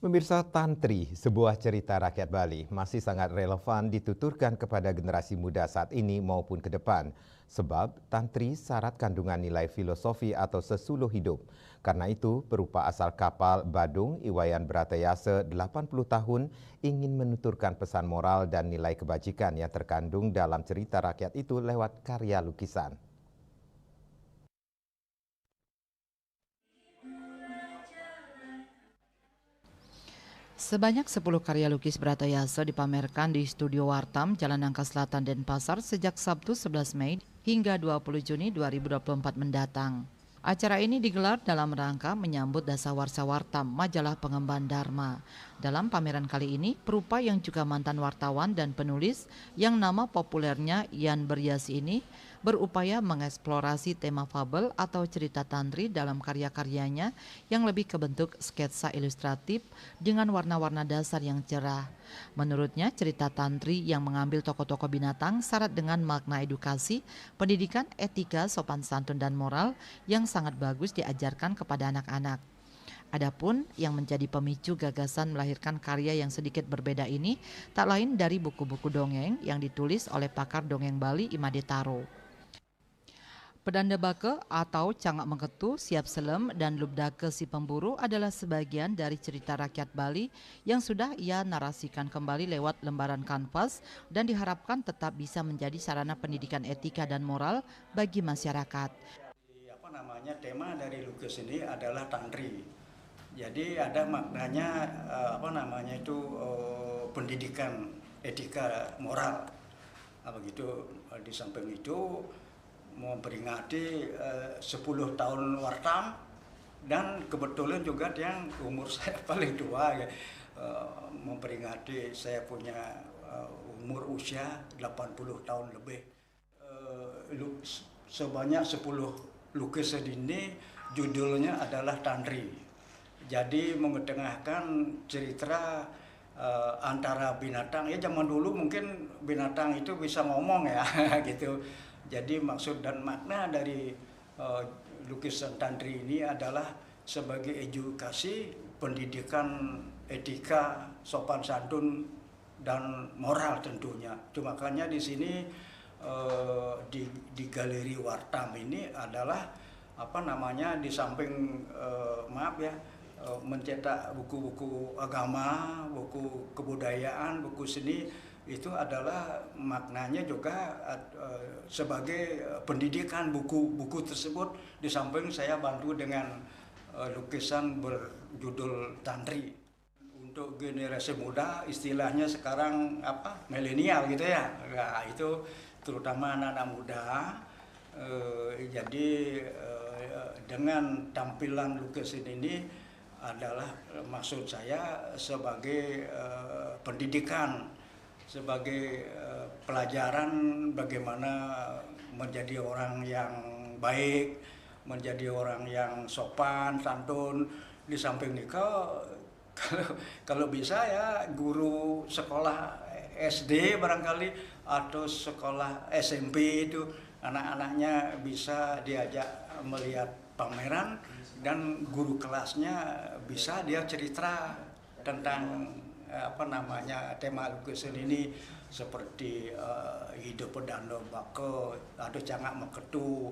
Pemirsa, Tantri, sebuah cerita rakyat Bali, masih sangat relevan dituturkan kepada generasi muda saat ini maupun ke depan. Sebab Tantri syarat kandungan nilai filosofi atau sesuluh hidup. Karena itu, perupa asal kapal Badung, Iwayan Bratayase 80 tahun, ingin menuturkan pesan moral dan nilai kebajikan yang terkandung dalam cerita rakyat itu lewat karya lukisan. Sebanyak 10 karya lukis Bratayase dipamerkan di Studio Wartam, Jalan Nangka Selatan, Denpasar sejak Sabtu 11 Mei hingga 20 Juni 2024 mendatang. Acara ini digelar dalam rangka menyambut Dasawarsa Wartam, majalah pengemban Dharma. Dalam pameran kali ini, perupa yang juga mantan wartawan dan penulis yang nama populernya Ian Beryasi ini berupaya mengeksplorasi tema fabel atau cerita tantri dalam karya-karyanya yang lebih ke bentuk sketsa ilustratif dengan warna-warna dasar yang cerah. Menurutnya, cerita tantri yang mengambil tokoh-tokoh binatang syarat dengan makna edukasi, pendidikan, etika, sopan santun, dan moral yang sangat bagus diajarkan kepada anak-anak. Adapun yang menjadi pemicu gagasan melahirkan karya yang sedikit berbeda ini tak lain dari buku-buku dongeng yang ditulis oleh pakar dongeng Bali Imade Taro. Pedanda Bake atau Cangak Mengketu, Siap Selem, dan Lubdake Si Pemburu adalah sebagian dari cerita rakyat Bali yang sudah ia narasikan kembali lewat lembaran kanvas dan diharapkan tetap bisa menjadi sarana pendidikan etika dan moral bagi masyarakat. Tema dari lukis ini adalah tantri. Jadi ada maknanya pendidikan etika moral. Begitu di samping itu memperingati 10 tahun Wartam dan kebetulan juga yang umur saya paling tua ya, memperingati saya punya umur usia 80 tahun lebih. Sebanyak 10 lukisan ini judulnya adalah Tantri. Jadi mengetengahkan cerita antara binatang. Ya zaman dulu mungkin binatang itu bisa ngomong ya gitu. Jadi maksud dan makna dari lukisan Tantri ini adalah sebagai edukasi, pendidikan, etika, sopan santun, dan moral tentunya. Itu makanya di sini di Galeri Wartam ini adalah di samping mencetak buku-buku agama, buku kebudayaan, buku seni, itu adalah maknanya juga sebagai pendidikan. Buku-buku tersebut di samping saya bantu dengan lukisan berjudul Tantri. Untuk generasi muda istilahnya sekarang milenial gitu ya. Nah, itu terutama anak-anak muda. Dengan tampilan lukisan ini adalah maksud saya sebagai pendidikan, sebagai pelajaran bagaimana menjadi orang yang baik, menjadi orang yang sopan, santun. Di samping nikah, kalau bisa ya guru sekolah SD barangkali atau sekolah SMP itu anak-anaknya bisa diajak melihat pameran dan guru kelasnya bisa dia cerita tentang tema lukisan ini seperti hidup pedanda bake, ada Cangak Mengketu,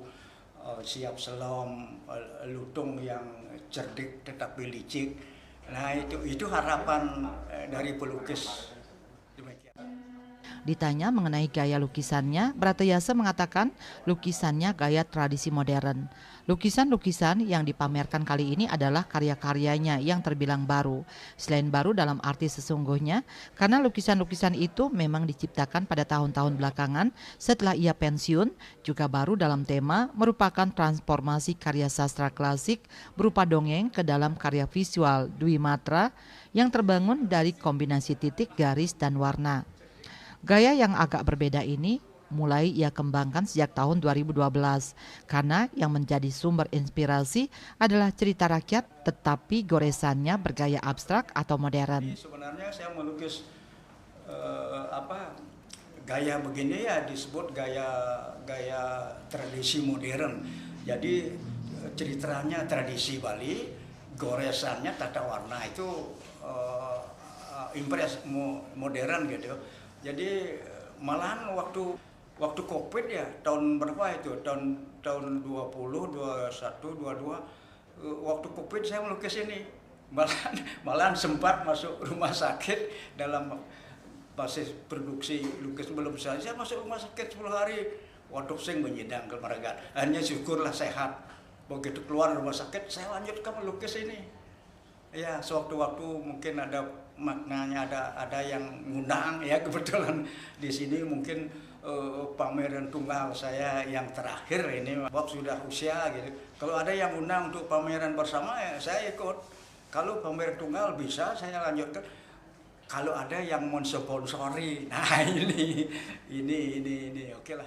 Siap Selom, lutung yang cerdik tetapi licik. Nah itu harapan dari pelukis. Ditanya mengenai gaya lukisannya, Bratayase mengatakan lukisannya gaya tradisi modern. Lukisan-lukisan yang dipamerkan kali ini adalah karya-karyanya yang terbilang baru. Selain baru dalam arti sesungguhnya, karena lukisan-lukisan itu memang diciptakan pada tahun-tahun belakangan setelah ia pensiun, juga baru dalam tema merupakan transformasi karya sastra klasik berupa dongeng ke dalam karya visual Dwi Matra yang terbangun dari kombinasi titik, garis, dan warna. Gaya yang agak berbeda ini mulai ia kembangkan sejak tahun 2012 karena yang menjadi sumber inspirasi adalah cerita rakyat tetapi goresannya bergaya abstrak atau modern. Sebenarnya saya melukis gaya begini ya disebut gaya tradisi modern. Jadi ceritanya tradisi Bali, goresannya tata warna itu impres modern gitu. Jadi malahan waktu Covid ya tahun berapa itu tahun 20 21 22 waktu Covid saya melukis ini malahan sempat masuk rumah sakit dalam proses produksi lukis belum selesai. Saya masuk rumah sakit 10 hari. Waduh, saya menyedang kemerdekaan. Hanya syukurlah sehat. Begitu keluar rumah sakit, saya lanjutkan melukis ini. Ya, sewaktu-waktu mungkin ada maknanya, ada yang ngundang ya, kebetulan di sini mungkin pameran tunggal saya yang terakhir ini, sebab sudah usia gitu. Kalau ada yang undang untuk pameran bersama ya saya ikut. Kalau pameran tunggal bisa saya lanjutkan. Kalau ada yang mensponsori, nah ini oke lah.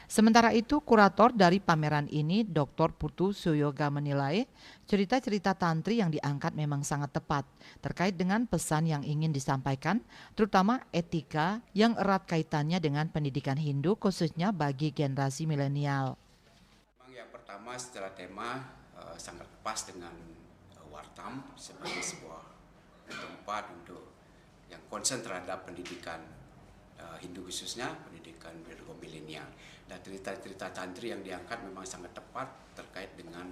Sementara itu, kurator dari pameran ini, Dr. Putu Suyoga menilai cerita-cerita tantri yang diangkat memang sangat tepat terkait dengan pesan yang ingin disampaikan, terutama etika yang erat kaitannya dengan pendidikan Hindu khususnya bagi generasi milenial. Memang yang pertama secara tema sangat pas dengan Wartam sebagai sebuah tempat untuk yang konsen terhadap pendidikan Hindu khususnya pendidikan milenial. Dan cerita-cerita tantri yang diangkat memang sangat tepat terkait dengan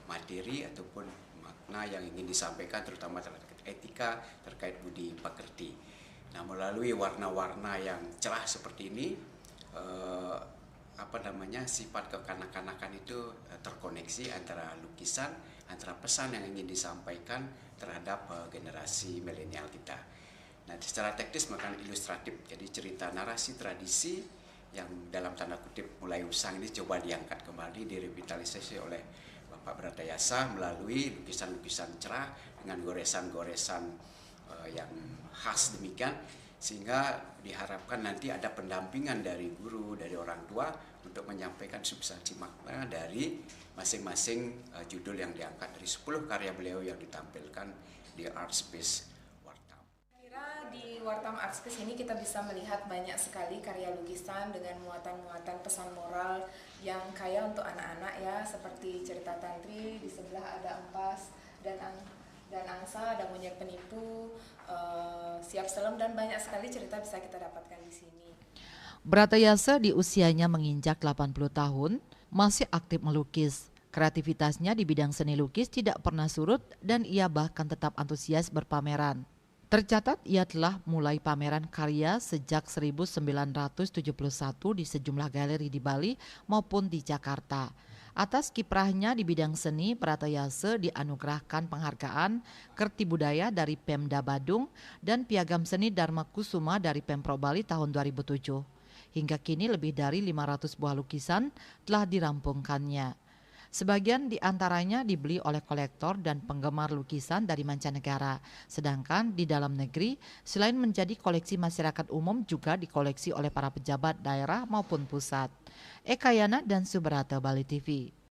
materi ataupun makna yang ingin disampaikan, terutama terkait etika, terkait budi pekerti. Nah, melalui warna-warna yang cerah seperti ini, sifat kekanak-kanakan itu terkoneksi antara lukisan, antara pesan yang ingin disampaikan terhadap generasi milenial kita. Nah, secara teknis makan ilustratif, jadi cerita narasi tradisi yang dalam tanda kutip mulai usang ini coba diangkat kembali, direvitalisasi oleh Bapak Bratayasa melalui lukisan-lukisan cerah dengan goresan-goresan yang khas demikian, sehingga diharapkan nanti ada pendampingan dari guru, dari orang tua untuk menyampaikan substansi makna dari masing-masing judul yang diangkat dari 10 karya beliau yang ditampilkan di Art Space Wartam. Di Wartam Art Space ini kita bisa melihat banyak sekali karya lukisan dengan muatan-muatan pesan moral yang kaya untuk anak-anak ya, seperti cerita tantri, di sebelah ada empas dan angsa, ada monyet penipu, siap selam, dan banyak sekali cerita bisa kita dapatkan di sini. Bratayasa di usianya menginjak 80 tahun masih aktif melukis. Kreativitasnya di bidang seni lukis tidak pernah surut dan ia bahkan tetap antusias berpameran. Tercatat ia telah mulai pameran karya sejak 1971 di sejumlah galeri di Bali maupun di Jakarta. Atas kiprahnya di bidang seni, Bratayasa dianugerahkan penghargaan Kerti Budaya dari Pemda Badung dan Piagam Seni Dharma Kusuma dari Pemprov Bali tahun 2007. Hingga kini lebih dari 500 buah lukisan telah dirampungkannya. Sebagian di antaranya dibeli oleh kolektor dan penggemar lukisan dari mancanegara. Sedangkan di dalam negeri, selain menjadi koleksi masyarakat umum juga dikoleksi oleh para pejabat daerah maupun pusat. Eka Yana dan Subrata, Bali TV.